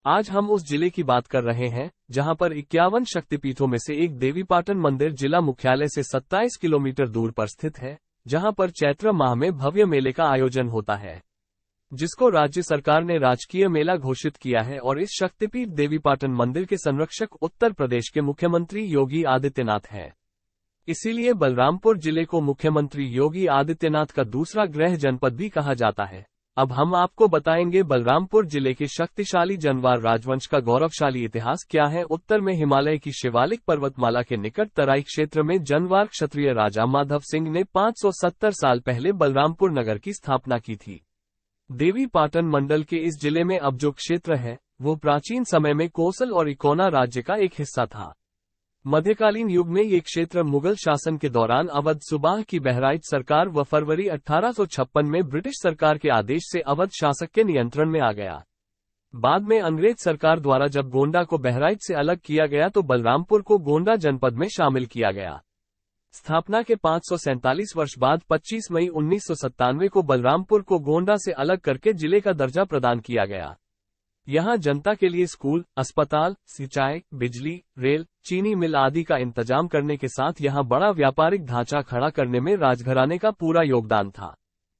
आज हम उस जिले की बात कर रहे हैं जहां पर 51 शक्तिपीठों में से एक देवीपाटन मंदिर जिला मुख्यालय से 27 किलोमीटर दूर पर स्थित है, जहां पर चैत्र माह में भव्य मेले का आयोजन होता है, जिसको राज्य सरकार ने राजकीय मेला घोषित किया है। और इस शक्तिपीठ देवीपाटन मंदिर के संरक्षक उत्तर प्रदेश के मुख्यमंत्री योगी आदित्यनाथ हैं। इसीलिए बलरामपुर जिले को मुख्यमंत्री योगी आदित्यनाथ का दूसरा गृह जनपद भी कहा जाता है। अब हम आपको बताएंगे बलरामपुर जिले के शक्तिशाली जनवार राजवंश का गौरवशाली इतिहास क्या है। उत्तर में हिमालय की शिवालिक पर्वतमाला के निकट तराई क्षेत्र में जनवार क्षत्रिय राजा माधव सिंह ने 570 साल पहले बलरामपुर नगर की स्थापना की थी। देवीपाटन मंडल के इस जिले में अब जो क्षेत्र है वो प्राचीन समय में कोसल और इकोना राज्य का एक हिस्सा था। मध्यकालीन युग में ये क्षेत्र मुगल शासन के दौरान अवध सूबाह की बहराइच सरकार व फरवरी 1856 में ब्रिटिश सरकार के आदेश से अवध शासक के नियंत्रण में आ गया। बाद में अंग्रेज सरकार द्वारा जब गोंडा को बहराइच से अलग किया गया तो बलरामपुर को गोंडा जनपद में शामिल किया गया। स्थापना के 547 वर्ष बाद 25 मई 1997 को बलरामपुर को गोंडा से अलग करके जिले का दर्जा प्रदान किया गया। यहाँ जनता के लिए स्कूल, अस्पताल, सिंचाई, बिजली, रेल, चीनी मिल आदि का इंतजाम करने के साथ यहाँ बड़ा व्यापारिक ढांचा खड़ा करने में राजघराने का पूरा योगदान था।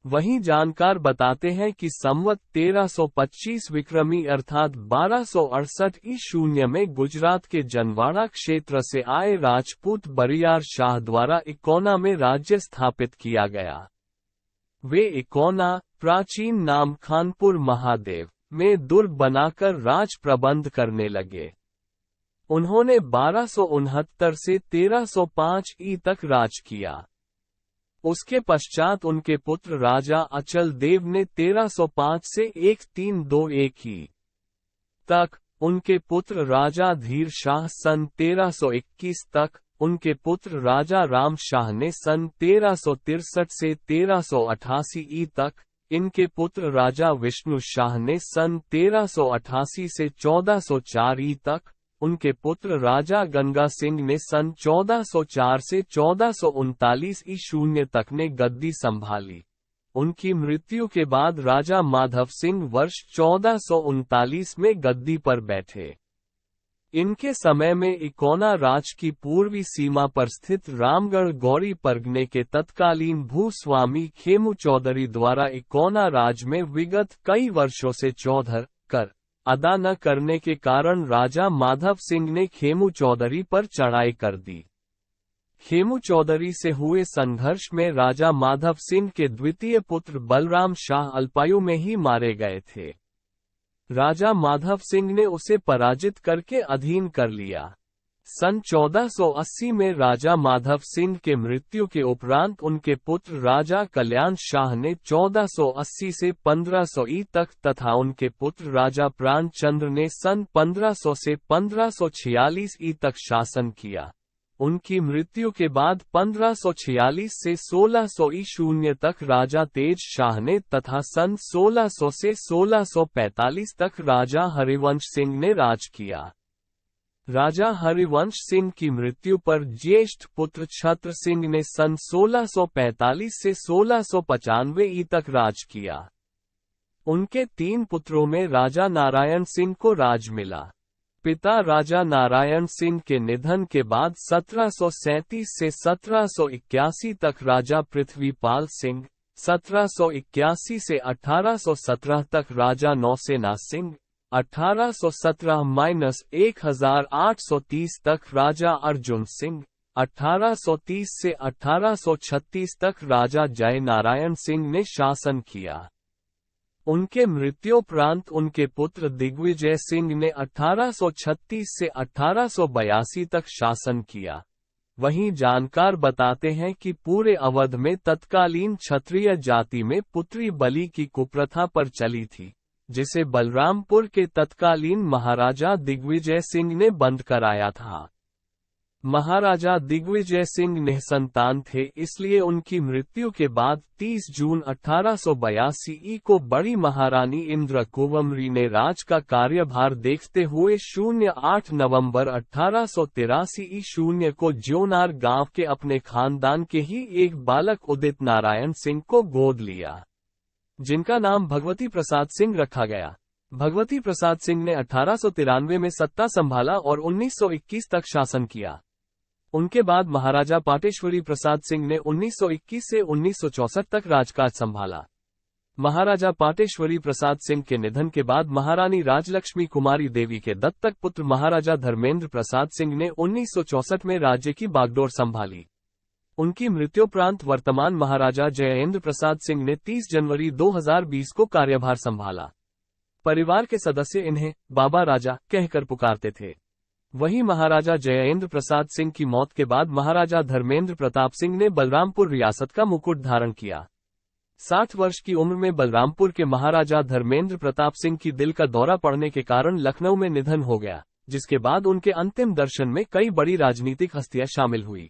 वहीं जानकार बताते हैं कि संवत 1325 विक्रमी अर्थात 1268 ईशून्य में गुजरात के जनवाड़ा क्षेत्र से आए राजपूत बरियार शाह द्वारा इकोना में राज्य स्थापित किया गया। वे इकोना, प्राचीन नाम खानपुर महादेव, में दुर्ग बनाकर राज प्रबंध करने लगे। उन्होंने 1269 से 1305 ई तक राज किया। उसके पश्चात उनके पुत्र राजा अचल देव ने 1305 से 1321 ई तक, उनके पुत्र राजा धीर शाह सन 1321 तक, उनके पुत्र राजा राम शाह ने सन 1363 से 1388 ई तक, इनके पुत्र राजा विष्णु शाह ने सन 1388 से 1404 ई तक, उनके पुत्र राजा गंगा सिंह ने सन 1404 से 1439 ई शून्य तक ने गद्दी संभाली। उनकी मृत्यु के बाद राजा माधव सिंह वर्ष 1439 में गद्दी पर बैठे। इनके समय में इकोना राज की पूर्वी सीमा पर स्थित रामगढ़ गौरी परगने के तत्कालीन भूस्वामी खेमू चौधरी द्वारा इकोना राज में विगत कई वर्षों से चौधर कर अदा न करने के कारण राजा माधव सिंह ने खेमू चौधरी पर चढ़ाई कर दी। खेमू चौधरी से हुए संघर्ष में राजा माधव सिंह के द्वितीय पुत्र बलराम शाह अल्पायु में ही मारे गए थे। राजा माधव सिंह ने उसे पराजित करके अधीन कर लिया। सन 1480 में राजा माधव सिंह के मृत्यु के उपरांत उनके पुत्र राजा कल्याण शाह ने 1480 से 1500 ई तक तथा उनके पुत्र राजा प्राणचंद्र ने सन 1500 से 1546 ई तक शासन किया। उनकी मृत्यु के बाद 1546 से 1600 ई शून्य तक राजा तेज शाह ने तथा सन 1600 से 1645 तक राजा हरिवंश सिंह ने राज किया। राजा हरिवंश सिंह की मृत्यु पर ज्येष्ठ पुत्र छत्र सिंह ने सन 1645 से 1695 ई तक राज किया। उनके 3 पुत्रों में राजा नारायण सिंह को राज मिला। पिता राजा नारायण सिंह के निधन के बाद 1737 से 1781 तक राजा पृथ्वीपाल सिंह, 1781 से 1817 तक राजा नौसेना सिंह, 1817-1830 तक राजा अर्जुन सिंह, 1830 से 1836 तक राजा जय नारायण सिंह ने शासन किया। उनके मृत्योपरांत उनके पुत्र दिग्विजय सिंह ने 1836 से 1882 तक शासन किया। वहीं जानकार बताते हैं कि पूरे अवध में तत्कालीन क्षत्रिय जाति में पुत्री बलि की कुप्रथा पर चली थी, जिसे बलरामपुर के तत्कालीन महाराजा दिग्विजय सिंह ने बंद कराया था। महाराजा दिग्विजय सिंह निसंतान थे, इसलिए उनकी मृत्यु के बाद 30 जून 1882 ई को बड़ी महारानी इंद्र कुंवरी ने राज का कार्यभार देखते हुए 08 नवंबर 1883 ई शून्य को ज्योनार गांव के अपने खानदान के ही एक बालक उदित नारायण सिंह को गोद लिया, जिनका नाम भगवती प्रसाद सिंह रखा गया। भगवती प्रसाद सिंह ने 1893 में सत्ता संभाला और 1921 तक शासन किया। उनके बाद महाराजा पाटेश्वरी प्रसाद सिंह ने 1921 से 1964 तक राजकाज संभाला। महाराजा पाटेश्वरी प्रसाद सिंह के निधन के बाद महारानी राजलक्ष्मी कुमारी देवी के दत्तक पुत्र महाराजा धर्मेंद्र प्रसाद सिंह ने 1964 में राज्य की बागडोर संभाली। उनकी मृत्युपरांत वर्तमान महाराजा जयेंद्र प्रसाद सिंह ने 30 जनवरी 2020 को कार्यभार संभाला। परिवार के सदस्य इन्हें बाबा राजा कहकर पुकारते थे। वहीं महाराजा जयेंद्र प्रसाद सिंह की मौत के बाद महाराजा धर्मेंद्र प्रताप सिंह ने बलरामपुर रियासत का मुकुट धारण किया। 60 वर्ष की उम्र में बलरामपुर के महाराजा धर्मेंद्र प्रताप सिंह की दिल का दौरा पड़ने के कारण लखनऊ में निधन हो गया, जिसके बाद उनके अंतिम दर्शन में कई बड़ी राजनीतिक हस्तियां शामिल हुई।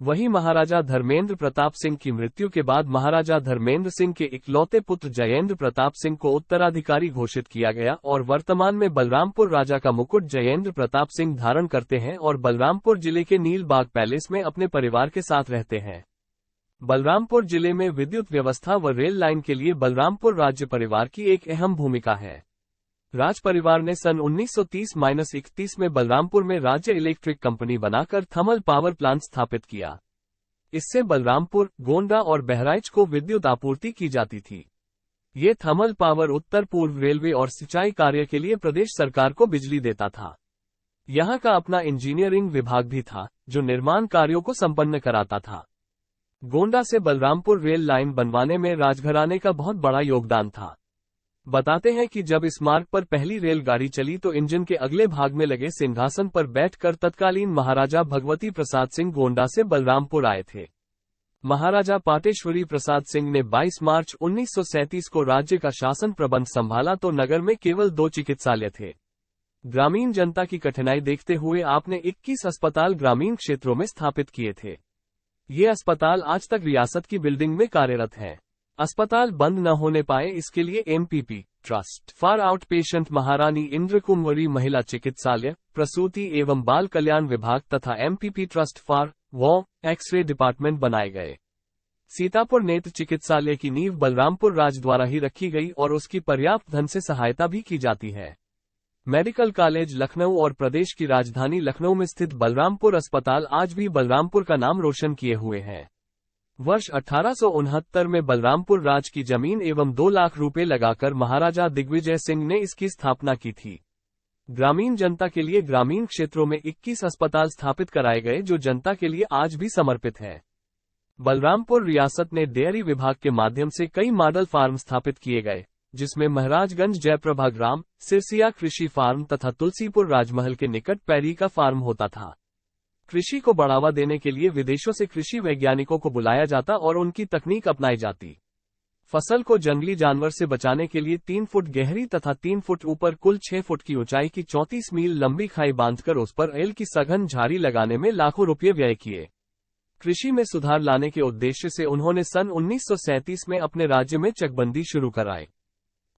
वहीं महाराजा धर्मेंद्र प्रताप सिंह की मृत्यु के बाद महाराजा धर्मेंद्र सिंह के इकलौते पुत्र जयेंद्र प्रताप सिंह को उत्तराधिकारी घोषित किया गया और वर्तमान में बलरामपुर राजा का मुकुट जयेंद्र प्रताप सिंह धारण करते हैं और बलरामपुर जिले के नीलबाग पैलेस में अपने परिवार के साथ रहते हैं। बलरामपुर जिले में विद्युत व्यवस्था व रेल लाइन के लिए बलरामपुर राज्य परिवार की एक अहम भूमिका है। राज परिवार ने सन 1930-31 में बलरामपुर में राज्य इलेक्ट्रिक कंपनी बनाकर थर्मल पावर प्लांट स्थापित किया। इससे बलरामपुर, गोंडा और बहराइच को विद्युत आपूर्ति की जाती थी। ये थर्मल पावर उत्तर पूर्व रेलवे और सिंचाई कार्य के लिए प्रदेश सरकार को बिजली देता था। यहाँ का अपना इंजीनियरिंग विभाग भी था, जो निर्माण कार्यों को संपन्न कराता था। गोंडा से बलरामपुर रेल लाइन बनवाने में राजघराने का बहुत बड़ा योगदान था। बताते हैं कि जब इस मार्ग पर पहली रेलगाड़ी चली तो इंजन के अगले भाग में लगे सिंहासन पर बैठकर तत्कालीन महाराजा भगवती प्रसाद सिंह गोंडा से बलरामपुर आए थे। महाराजा पाटेश्वरी प्रसाद सिंह ने 22 मार्च 1937 को राज्य का शासन प्रबंध संभाला तो नगर में केवल 2 चिकित्सालय थे। ग्रामीण जनता की कठिनाई देखते हुए आपने 21 अस्पताल ग्रामीण क्षेत्रों में स्थापित किए थे। ये अस्पताल आज तक रियासत की बिल्डिंग में कार्यरत हैं। अस्पताल बंद न होने पाए इसके लिए MPP trust for out patient महारानी इंद्र कुंवरी महिला चिकित्सालय, प्रसूति एवं बाल कल्याण विभाग तथा MPP trust for X-ray department बनाए गए। सीतापुर नेत्र चिकित्सालय की नींव बलरामपुर राज द्वारा ही रखी गई और उसकी पर्याप्त धन से सहायता भी की जाती है। मेडिकल कॉलेज लखनऊ और प्रदेश की राजधानी लखनऊ में स्थित बलरामपुर अस्पताल आज भी बलरामपुर का नाम रोशन किए हुए हैं। वर्ष 1869 में बलरामपुर राज की जमीन एवं 2 लाख रुपए लगाकर महाराजा दिग्विजय सिंह ने इसकी स्थापना की थी। ग्रामीण जनता के लिए ग्रामीण क्षेत्रों में 21 अस्पताल स्थापित कराए गए जो जनता के लिए आज भी समर्पित है। बलरामपुर रियासत ने डेयरी विभाग के माध्यम से कई मॉडल फार्म स्थापित किए गए, जिसमें महाराजगंज जयप्रभा ग्राम, सिरसिया कृषि फार्म तथा तुलसीपुर राजमहल के निकट पैरी का फार्म होता था। कृषि को बढ़ावा देने के लिए विदेशों से कृषि वैज्ञानिकों को बुलाया जाता और उनकी तकनीक अपनाई जाती। फसल को जंगली जानवर से बचाने के लिए 3 फुट गहरी तथा 3 फुट ऊपर कुल 6 फुट की ऊंचाई की 34 मील लंबी खाई बांधकर उस पर एल की सघन झाड़ी लगाने में लाखों रुपये व्यय किए। कृषि में सुधार लाने के उद्देश्य से उन्होंने सन 1937 में अपने राज्य में चकबंदी शुरू कराई।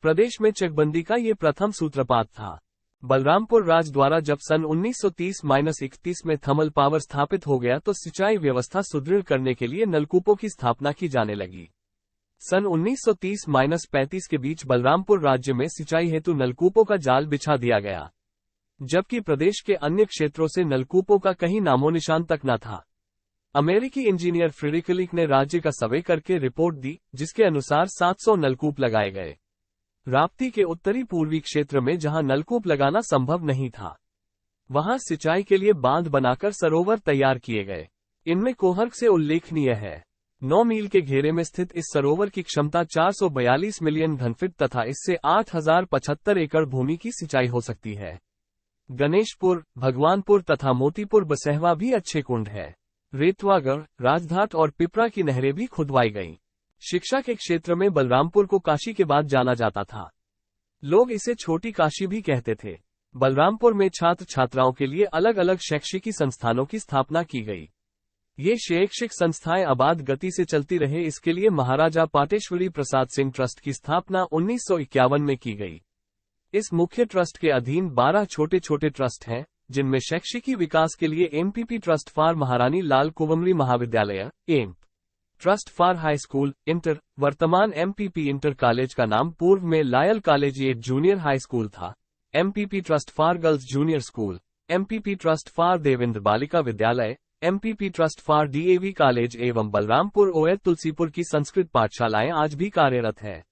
प्रदेश में चकबंदी का ये प्रथम सूत्रपात था। बलरामपुर राज द्वारा जब सन 1930-31 में थर्मल पावर स्थापित हो गया तो सिंचाई व्यवस्था सुदृढ़ करने के लिए नलकूपों की स्थापना की जाने लगी। सन 1930-35 के बीच बलरामपुर राज्य में सिंचाई हेतु नलकूपों का जाल बिछा दिया गया, जबकि प्रदेश के अन्य क्षेत्रों से नलकूपों का कहीं नामोनिशान तक न था। अमेरिकी इंजीनियर फ्रेडरिक ने राज्य का सर्वे करके रिपोर्ट दी, जिसके अनुसार 700 नलकूप लगाए गए। राप्ती के उत्तरी पूर्वी क्षेत्र में जहां नलकूप लगाना संभव नहीं था, वहां सिंचाई के लिए बांध बनाकर सरोवर तैयार किए गए। इनमें कोहर्क से उल्लेखनीय है। 9 मील के घेरे में स्थित इस सरोवर की क्षमता 442 मिलियन घनफीट तथा इससे 8075 एकड़ भूमि की सिंचाई हो सकती है। गणेशपुर, भगवानपुर तथा मोतीपुर बसहवा भी अच्छे कुंड है। रेतवागढ़, राजधाट और पिपरा की नहरें भी खुदवाई गईं। शिक्षा के क्षेत्र में बलरामपुर को काशी के बाद जाना जाता था। लोग इसे छोटी काशी भी कहते थे। बलरामपुर में छात्र छात्राओं के लिए अलग अलग शैक्षिकी संस्थानों की स्थापना की गई। ये शैक्षिक संस्थाएं आबाद गति से चलती रहे, इसके लिए महाराजा पाटेश्वरी प्रसाद सिंह ट्रस्ट की स्थापना 1951 में की गई। इस मुख्य ट्रस्ट के अधीन 12 छोटे छोटे ट्रस्ट हैं, जिनमें शैक्षिकी विकास के लिए एमपीपी ट्रस्ट फॉर महारानी लाल कुंवरी महाविद्यालय एम्प, trust for high school inter, वर्तमान एमपीपी इंटर कॉलेज का नाम पूर्व में Lyall collegiate junior high school था। MPP trust for girls junior school, MPP trust for Devendra Balika Vidyalaya, एमपीपी ट्रस्ट फॉर डीएवी कॉलेज एवं बलरामपुर ओएच तुलसीपुर की संस्कृत पाठशालाएं आज भी कार्यरत है।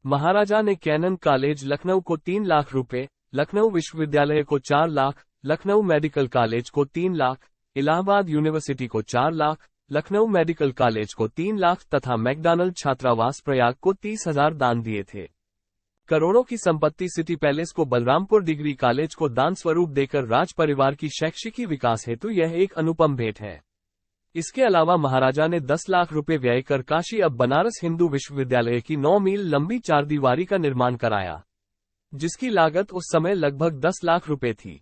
महाराजा ने कैनन कॉलेज लखनऊ को 3 लाख रुपए, लखनऊ विश्वविद्यालय को 4 लाख, लखनऊ मेडिकल कॉलेज को 3 लाख, इलाहाबाद यूनिवर्सिटी को 4 लाख, लखनऊ मेडिकल कॉलेज को 3 लाख तथा मैकडॉनल्ड छात्रावास प्रयाग को 30,000 दान दिए थे। करोड़ों की संपत्ति सिटी पैलेस को बलरामपुर डिग्री कॉलेज को दान स्वरूप देकर राज परिवार की शैक्षिकी विकास हेतु यह एक अनुपम भेंट है। इसके अलावा महाराजा ने 10 लाख रुपए व्यय कर काशी अब बनारस हिंदू विश्वविद्यालय की 9 मील लंबी 4 दीवारी का निर्माण कराया, जिसकी लागत उस समय लगभग 10 लाख रुपए थी।